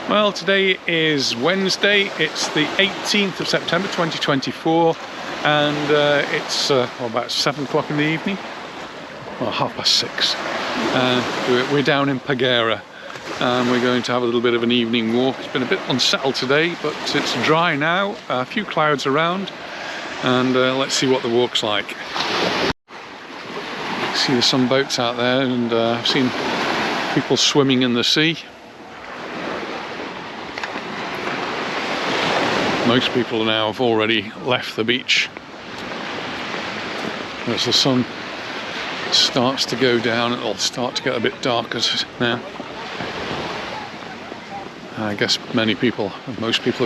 Well, today is Wednesday, it's the 18th of September 2024, and it's about 7 o'clock in the evening, or 6:30. We're down in Paguera, and we're going to have a little bit of an evening walk. It's been a bit unsettled today, but it's dry now, a few clouds around, and let's see what the walk's like. See there's some boats out there, and I've seen people swimming in the sea. Most people now have already left the beach as the sun starts to go down. It'll start to get a bit darker now. I guess most people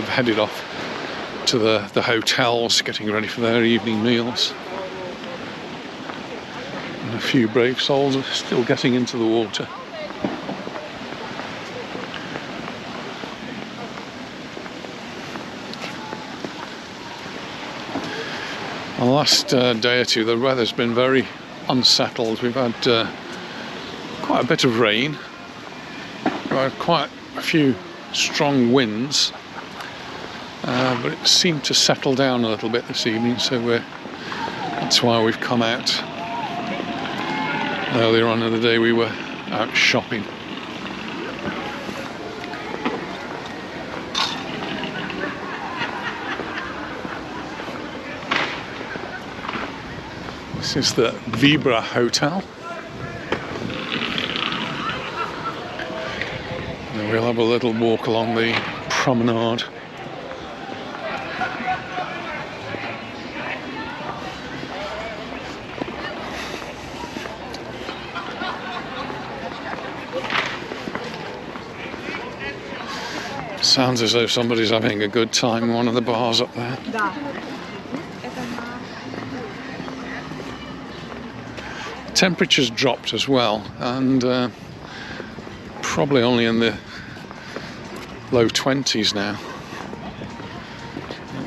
have headed off to the hotels, getting ready for their evening meals. And a few brave souls are still getting into the water. The last day or two, the weather's been very unsettled. We've had quite a bit of rain. We've had quite a few strong winds, but it seemed to settle down a little bit this evening, so that's why we've come out. Earlier on in the day we were out shopping. This is the Vibra Hotel. And we'll have a little walk along the promenade. Sounds as though somebody's having a good time in one of the bars up there. Temperature's dropped as well, and probably only in the low 20s now.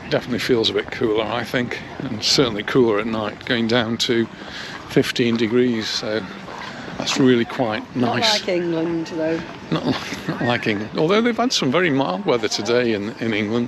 It definitely feels a bit cooler, I think, and certainly cooler at night, going down to 15 degrees, so that's really quite nice. Not like England, though. Not like England, although they've had some very mild weather today in England.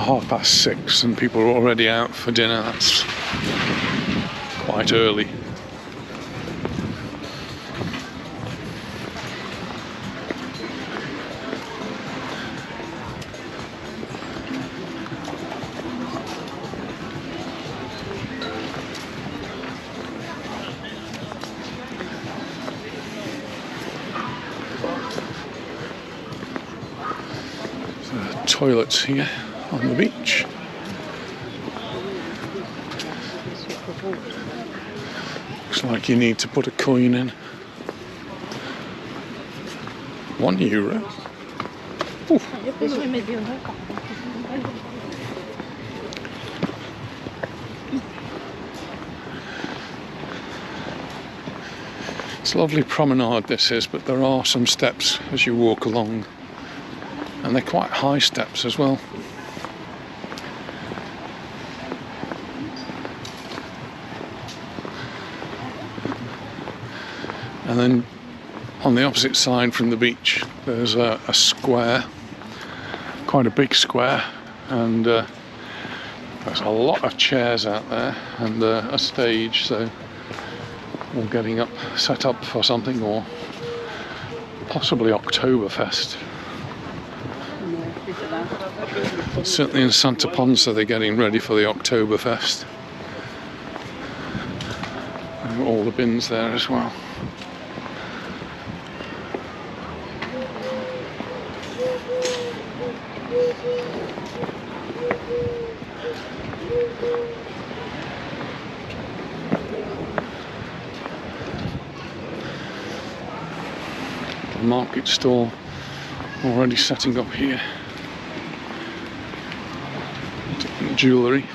Oh, 6:30 and people are already out for dinner. That's quite early. Toilets here on the beach. Looks like you need to put a coin in. €1. Ooh. It's a lovely promenade this is, but there are some steps as you walk along. And they're quite high steps as well. And then on the opposite side from the beach, there's a square, quite a big square, and there's a lot of chairs out there and a stage, so all getting set up for something, or possibly Oktoberfest. Certainly in Santa Ponsa they're getting ready for the Oktoberfest. And all the bins there as well. market stall already setting up here. Different jewellery.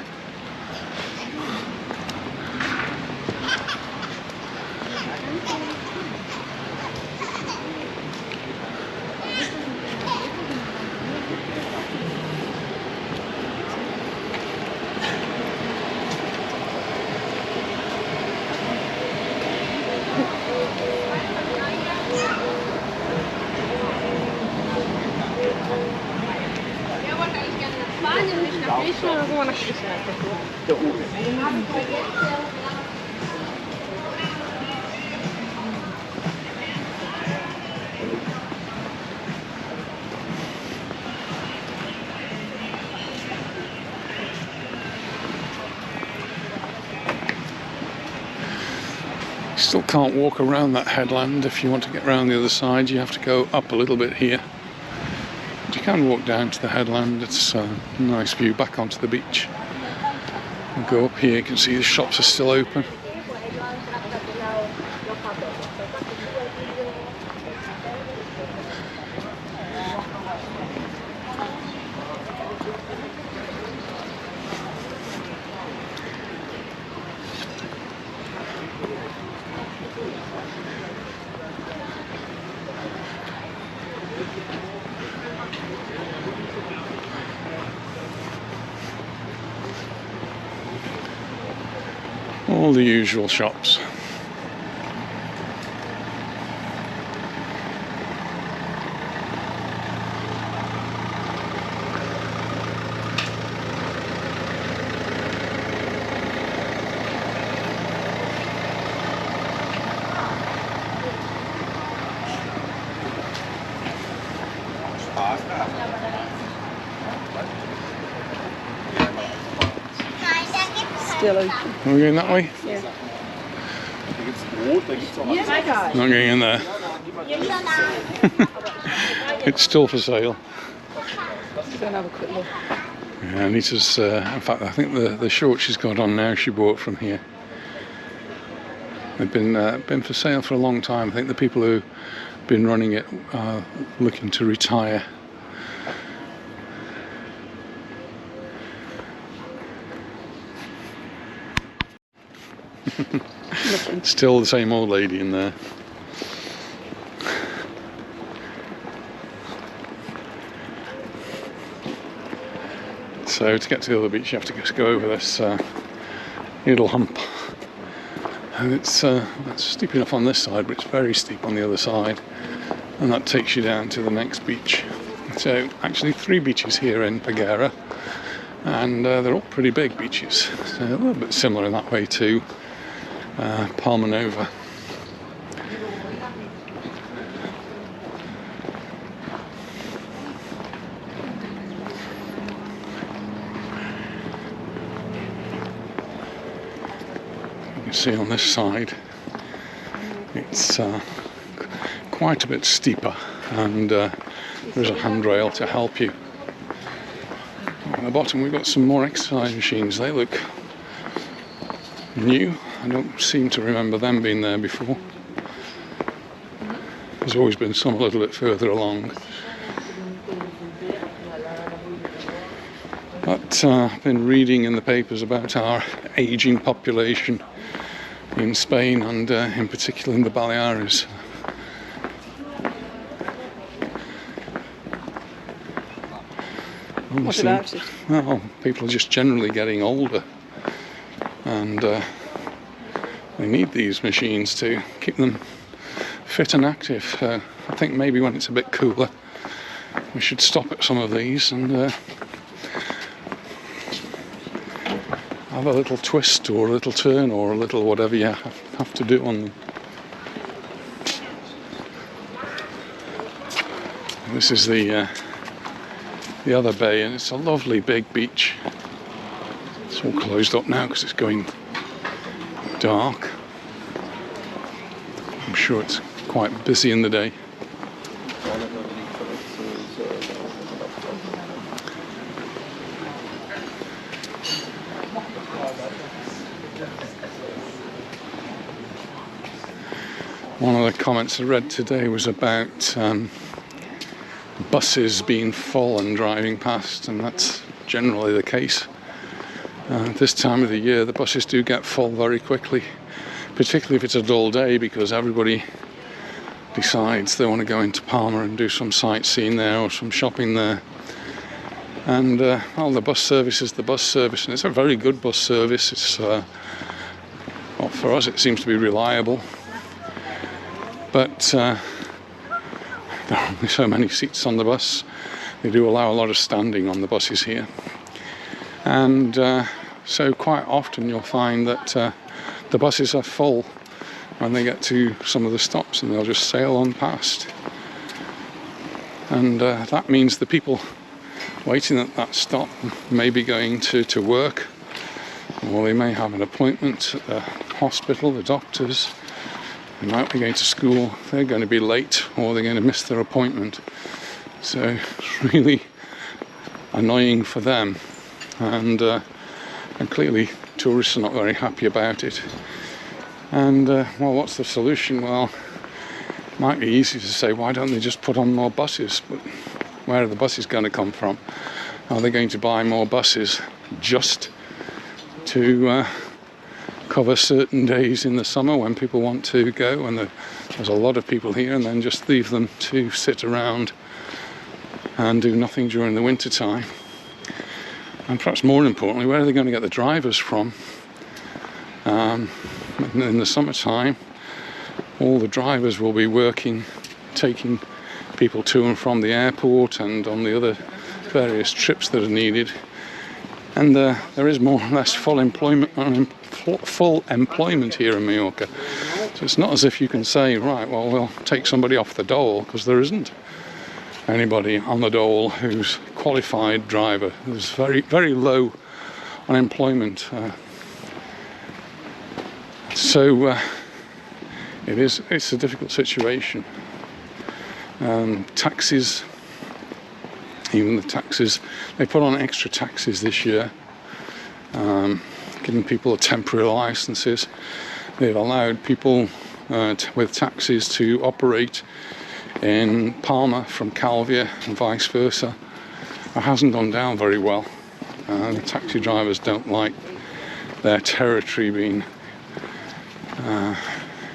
Still can't walk around that headland. If you want to get around the other side, you have to go up a little bit here. But you can walk down to the headland. It's a nice view back onto the beach. And go up here, you can see the shops are still open. All the usual shops. Still open. Are we going that way? Yeah. Not going in there. It's still for sale. Go and have a quick look. Yeah, Anita's, in fact, I think the shorts she's got on now she bought from here. They've been for sale for a long time. I think the people who've been running it are looking to retire. Still the same old lady in there. So to get to the other beach you have to just go over this little hump. And it's steep enough on this side, but it's very steep on the other side. And that takes you down to the next beach. So actually 3 beaches here in Paguera. And they're all pretty big beaches. So a little bit similar in that way to Promenade. You can see on this side it's quite a bit steeper, and there's a handrail to help you. On the bottom we've got some more exercise machines. They look new. I don't seem to remember them being there before. There's always been some a little bit further along. But I've been reading in the papers about our ageing population in Spain, and in particular in the Baleares. What about it? Well, people are just generally getting older, and they need these machines to keep them fit and active. I think maybe when it's a bit cooler we should stop at some of these and have a little twist or a little turn or a little whatever you have to do on them. This is the other bay, and it's a lovely big beach. It's all closed up now because it's going dark. I'm sure it's quite busy in the day. One of the comments I read today was about buses being full and driving past, and that's generally the case. This time of the year the buses do get full very quickly, particularly if it's a dull day, because everybody decides they want to go into Palma and do some sightseeing there or some shopping there. And well, the bus service is the bus service, and it's a very good bus service. It's well, for us it seems to be reliable, but there are only so many seats on the bus. They do allow a lot of standing on the buses here, and so quite often you'll find that the buses are full when they get to some of the stops, and they'll just sail on past. And that means the people waiting at that stop may be going to work, or they may have an appointment at the hospital, the doctors. They might be going to school. They're going to be late, or they're going to miss their appointment. So it's really annoying for them, and clearly tourists are not very happy about it. And well, what's the solution? Well, it might be easy to say, why don't they just put on more buses? But where are the buses going to come from? Are they going to buy more buses just to cover certain days in the summer when people want to go, and there's a lot of people here, and then just leave them to sit around and do nothing during the winter time? And perhaps more importantly, where are they going to get the drivers from? In the summertime, all the drivers will be working, taking people to and from the airport and on the other various trips that are needed. And there is more or less full employment here in Mallorca. So it's not as if you can say, right, well, we'll take somebody off the dole, because there isn't anybody on the dole who's qualified driver. There's very, very low unemployment. So it's a difficult situation. Taxis, even the taxis, they put on extra taxes this year, giving people temporary licenses. They've allowed people with taxis to operate in Palma from Calvia and vice versa. It hasn't gone down very well. The taxi drivers don't like their territory being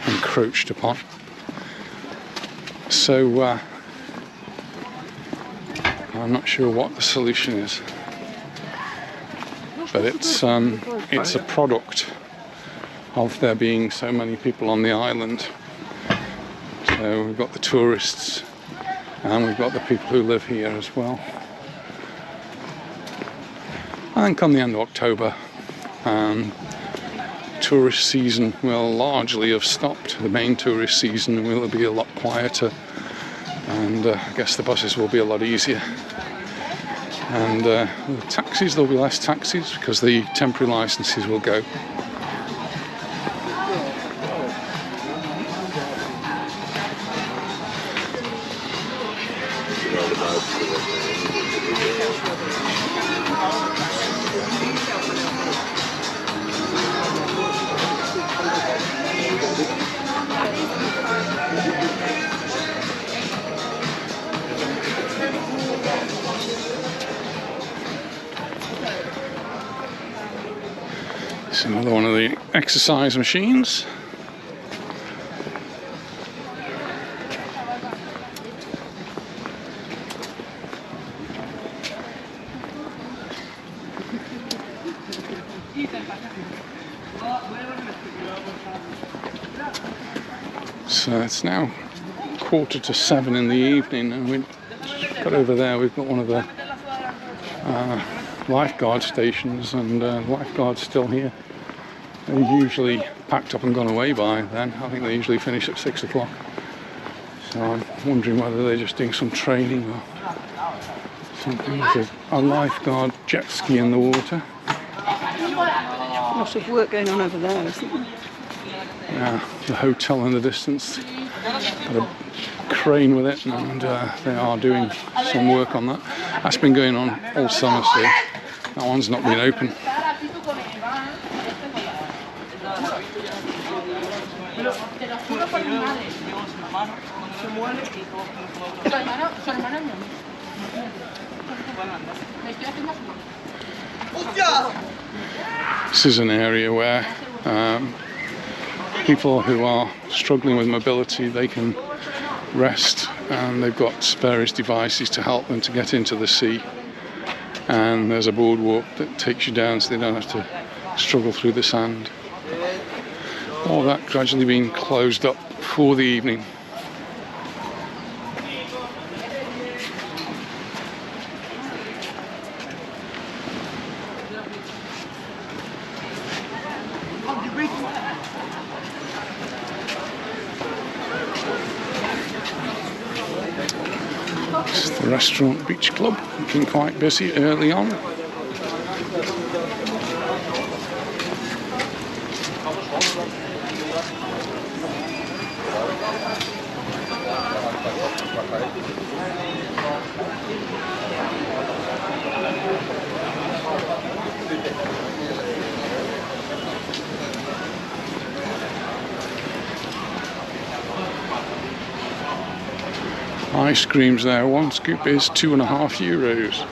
encroached upon. So I'm not sure what the solution is, but it's a product of there being so many people on the island. So we've got the tourists, and we've got the people who live here as well. I think come the end of October, tourist season will largely have stopped. The main tourist season will be a lot quieter, and I guess the buses will be a lot easier. And the taxis, there'll be less taxis because the temporary licenses will go. It's another one of the exercise machines. So it's now 6:45 in the evening, and we've got over there, we've got one of the Lifeguard stations, and Lifeguard's still here. They're usually packed up and gone away by then. I think they usually finish at 6 o'clock. So I'm wondering whether they're just doing some training or something. There's a Lifeguard jet ski in the water. Lots of work going on over there, isn't there? Yeah, the hotel in the distance. Got a crane with it, and they are doing some work on that. That's been going on all summer, so that one's not been open. This is an area where people who are struggling with mobility, they can rest, and they've got various devices to help them to get into the sea. And there's a boardwalk that takes you down so they don't have to struggle through the sand. All that gradually being closed up for the evening. It's the restaurant Beach Club, looking quite busy early on. Ice creams there, one scoop is €2.50,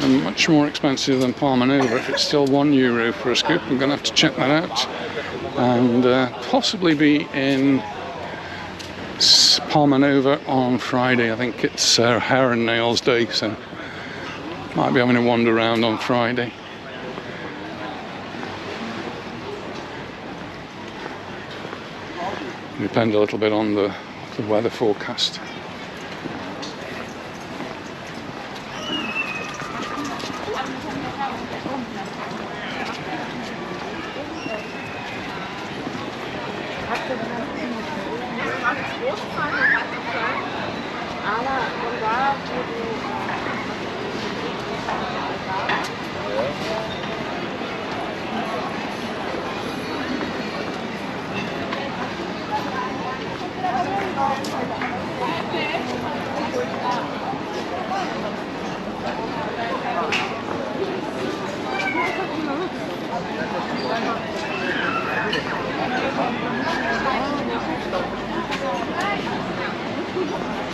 and much more expensive than Promenade. If it's still €1 for a scoop, I'm going to have to check that out, and possibly be in Promenade on Friday. I think it's hair and nails day, so might be having a wander around on Friday. Depend a little bit on the weather forecast.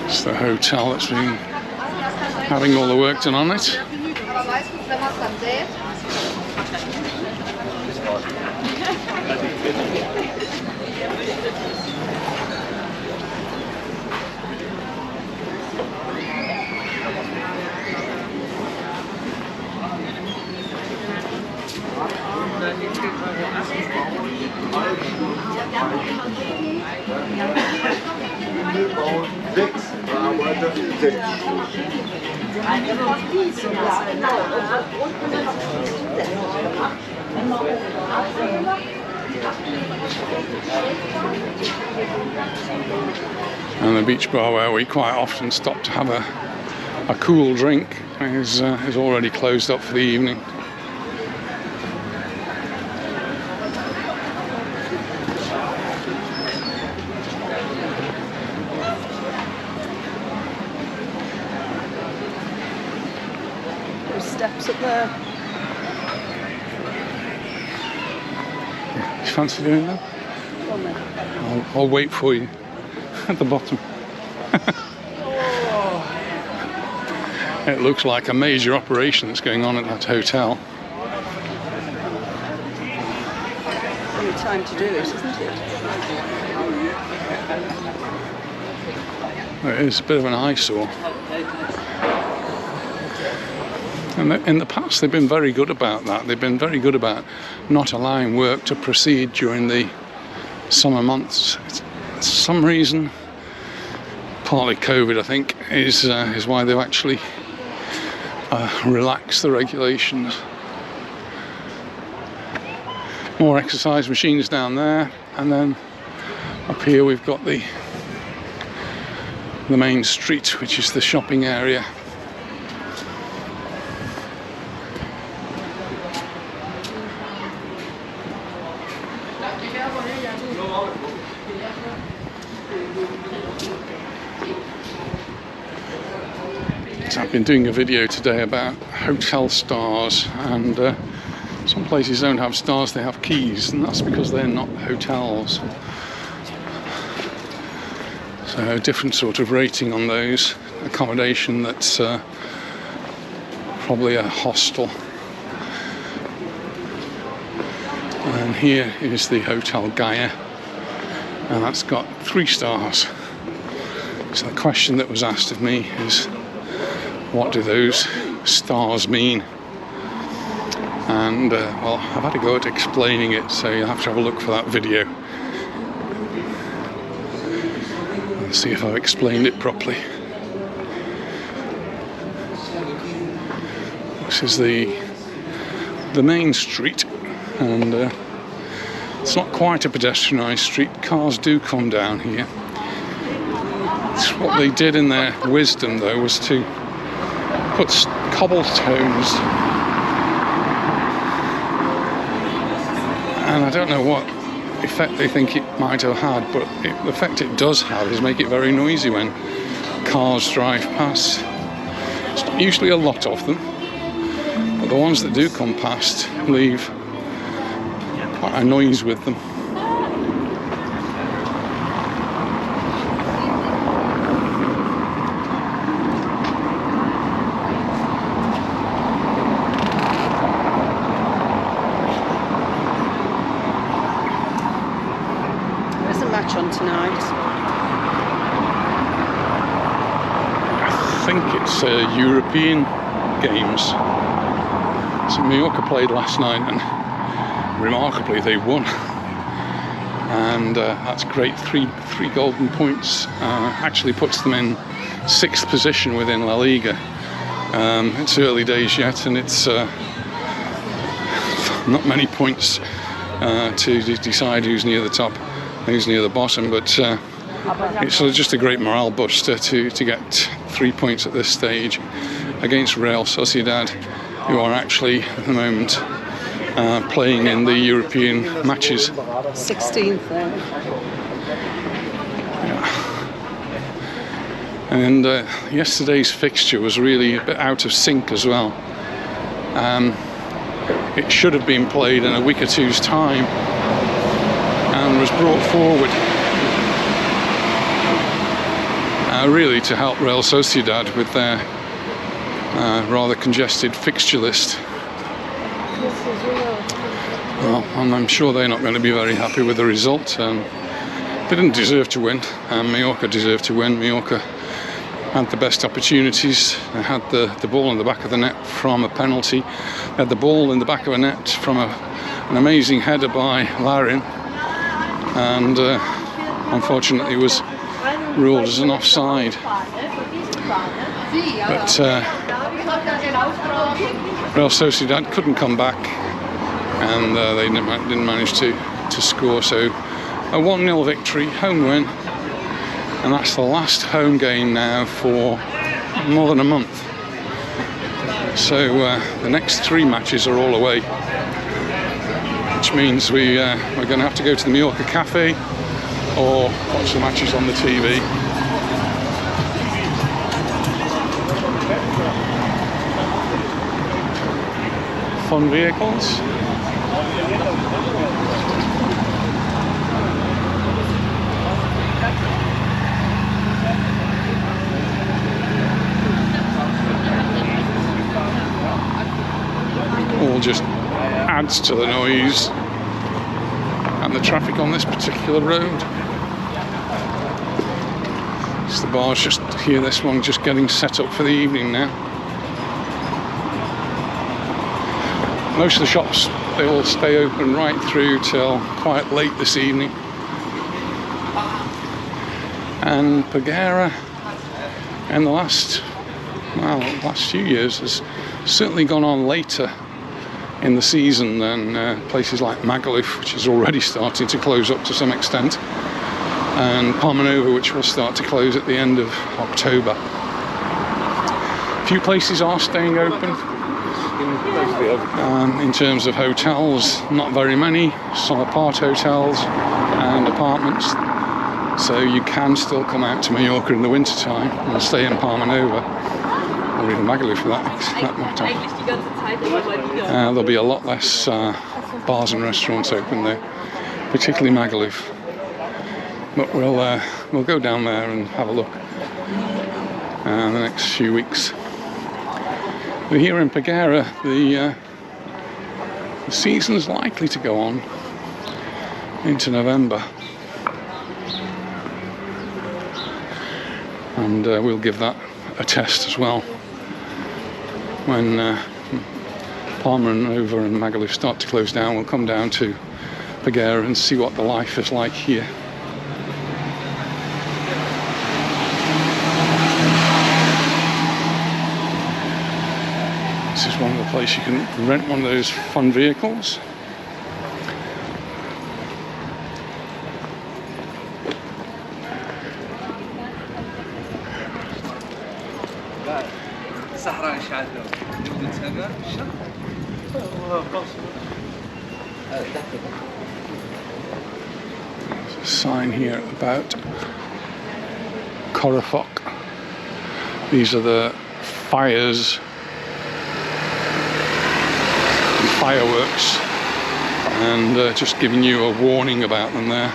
It's the hotel that's been having all the work done on it. And the beach bar where we quite often stop to have a cool drink is already closed up for the evening. There's steps up there. You fancy doing that? Go on then. I'll wait for you at the bottom. It looks like a major operation that's going on at that hotel. Only time to do it, isn't it? It is a bit of an eyesore. And in the past they've been very good about that. They've been very good about not allowing work to proceed during the summer months. For some reason, partly COVID I think, is why they've actually relaxed the regulations. More exercise machines down there, and then up here we've got the main street, which is the shopping area. I've been doing a video today about hotel stars, and some places don't have stars, they have keys, and that's because they're not hotels. So a different sort of rating on those. Accommodation that's probably a hostel. And here is the Hotel Gaia, and that's got 3 stars. So the question that was asked of me is, what do those stars mean? And well, I've had to go at explaining it, so you'll have to have a look for that video and see if I've explained it properly. This is the main street, and it's not quite a pedestrianised street. Cars do come down here. What they did in their wisdom, though, was to put cobblestones, and I don't know what effect they think it might have had, but the effect it does have is make it very noisy when cars drive past. It's not usually a lot of them, but the ones that do come past leave quite a noise with them. Match on tonight. I think it's European games. So Mallorca played last night, and remarkably they won. And that's great. Three golden points. Actually puts them in 6th position within La Liga. It's early days yet, and it's not many points to decide who's near the top, who's near the bottom, but it's just a great morale booster to get 3 points at this stage against Real Sociedad, who are actually at the moment playing in the European matches. 16th then. Yeah. And yesterday's fixture was really a bit out of sync as well. It should have been played in a week or two's time, and was brought forward really to help Real Sociedad with their rather congested fixture list. Well, and I'm sure they're not going to be very happy with the result. They didn't deserve to win. Mallorca deserved to win. Mallorca had the best opportunities. They had the ball in the back of the net from a penalty. They had the ball in the back of a net from an amazing header by Larin, and unfortunately was ruled as an offside. But Real Sociedad couldn't come back, and they didn't manage to score. So a 1-0 victory, home win, and that's the last home game now for more than a month. So the next 3 matches are all away, which means we're going to have to go to the Mallorca Cafe or watch the matches on the TV. Fun vehicles. All just adds to the noise and the traffic on this particular road. So the bar's just here, this one just getting set up for the evening now. Most of the shops, they all stay open right through till quite late this evening. And Paguera in the last few years has certainly gone on later in the season than places like Magaluf, which is already starting to close up to some extent, and Promenade, which will start to close at the end of October. A few places are staying open. In terms of hotels, not very many. Some apart hotels and apartments. So you can still come out to Mallorca in the winter time and stay in Palmanova, or even Magaluf for that matter. There'll be a lot less bars and restaurants open there, particularly Magaluf. But we'll go down there and have a look the next few weeks. But here in Paguera, the season's likely to go on into November, and we'll give that a test as well when Palma and Nova and Magaluf start to close down. We'll come down to Paguera and see what the life is like here. This is one of the places you can rent one of those fun vehicles. There's a sign here about Corafok. These are the fires and fireworks, and just giving you a warning about them there.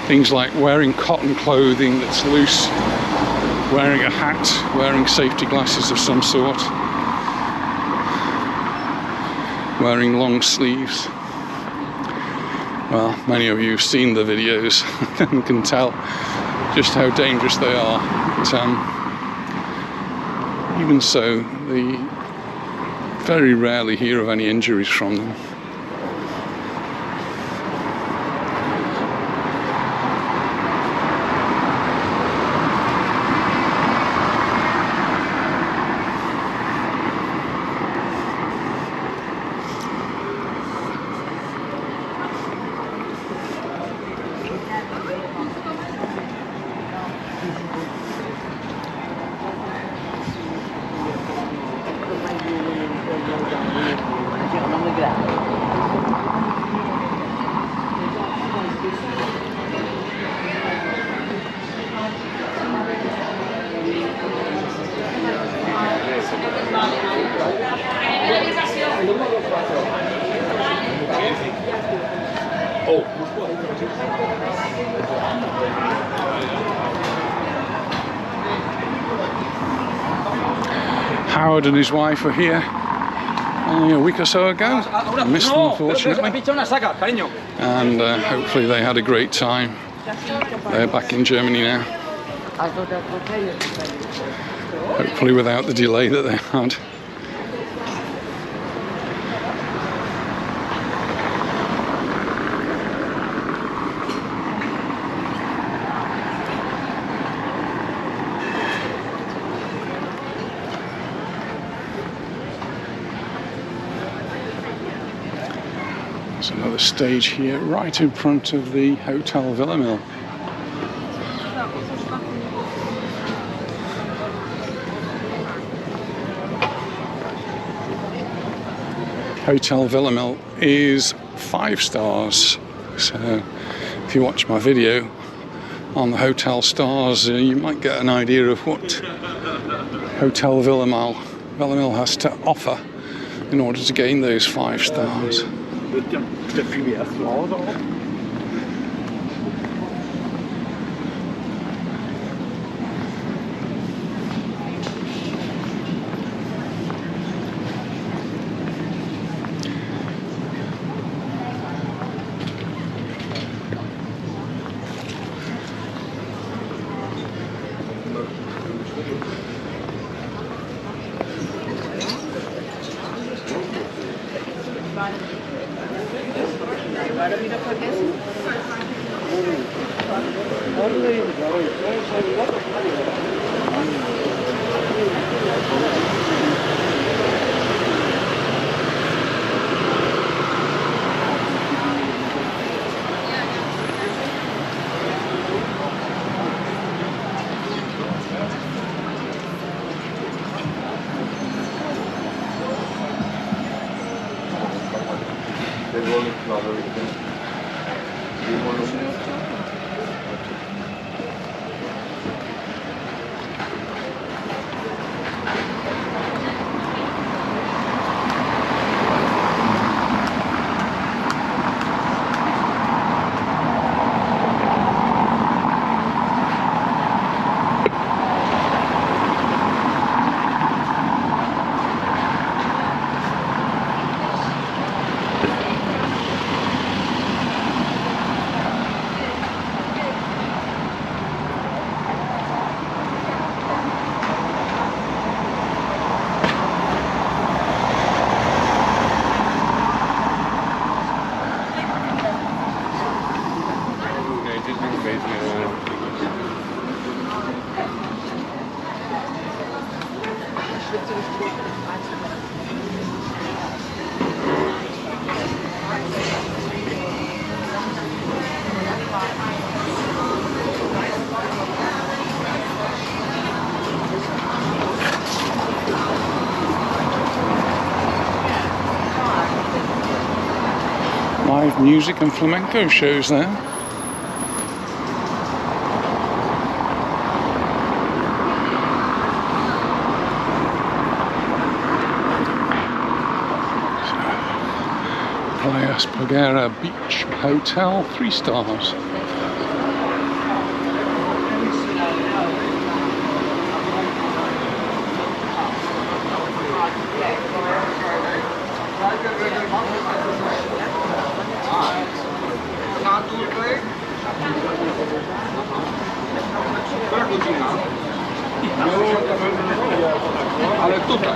Things like wearing cotton clothing that's loose, wearing a hat, wearing safety glasses of some sort, wearing long sleeves. Well, many of you have seen the videos and can tell just how dangerous they are. But, even so, they very rarely hear of any injuries from them. Howard and his wife were here only a week or so ago. I missed them, unfortunately, and hopefully they had a great time. They're back in Germany now, hopefully without the delay that they had. There's another stage here right in front of the Hotel Villamil. Hotel Villamil is 5 stars, so if you watch my video on the hotel stars, you might get an idea of what Hotel Villamil has to offer in order to gain those 5 stars. Live music and flamenco shows there. Paguera Beach Hotel, 3 stars. Ale tutaj.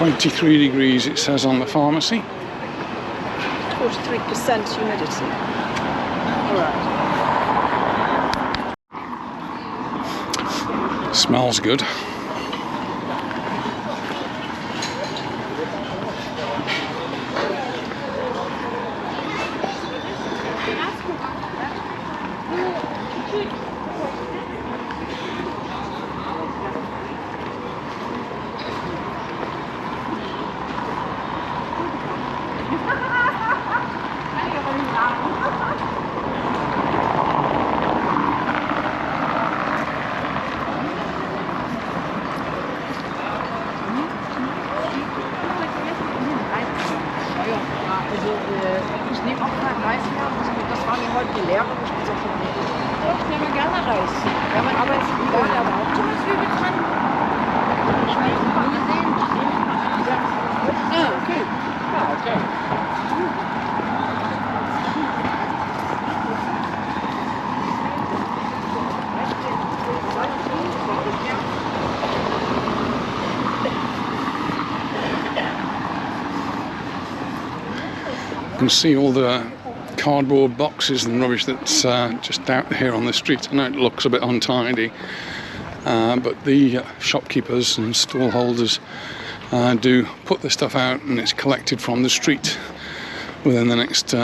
.23 degrees it says on the pharmacy. 43% humidity. All right. Smells good. Ich nehme auch mal Reis her. Das war mir heute die Lehre. Doch, ich nehme gerne Reis. Ja, mein aber ist egal, aber auch Zwiebeln dran. Ich habe es nie gesehen. Ah, okay. Ja, okay. You can see all the cardboard boxes and rubbish that's just out here on the street. I know it looks a bit untidy, but the shopkeepers and stall holders do put the stuff out, and it's collected from the street within the next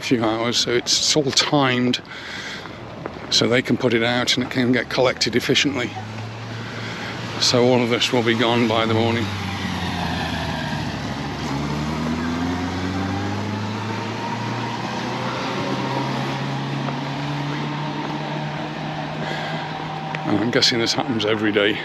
few hours, so it's all timed so they can put it out and it can get collected efficiently. So all of this will be gone by the morning. I'm guessing this happens every day.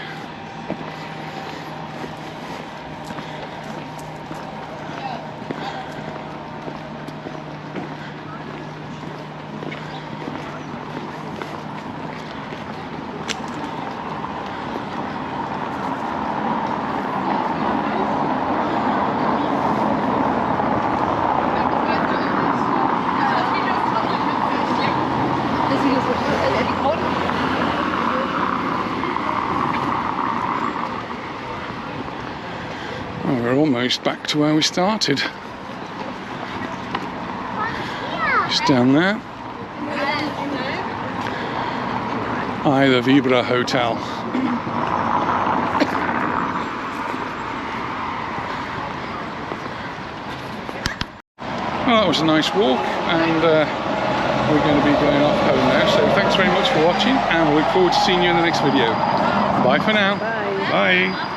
Well, we're almost back to where we started. Just down there. The Vibra Hotel. Well, that was a nice walk, and we're going to be going off home now. So thanks very much for watching, and we look forward to seeing you in the next video. Bye for now. Bye. Bye.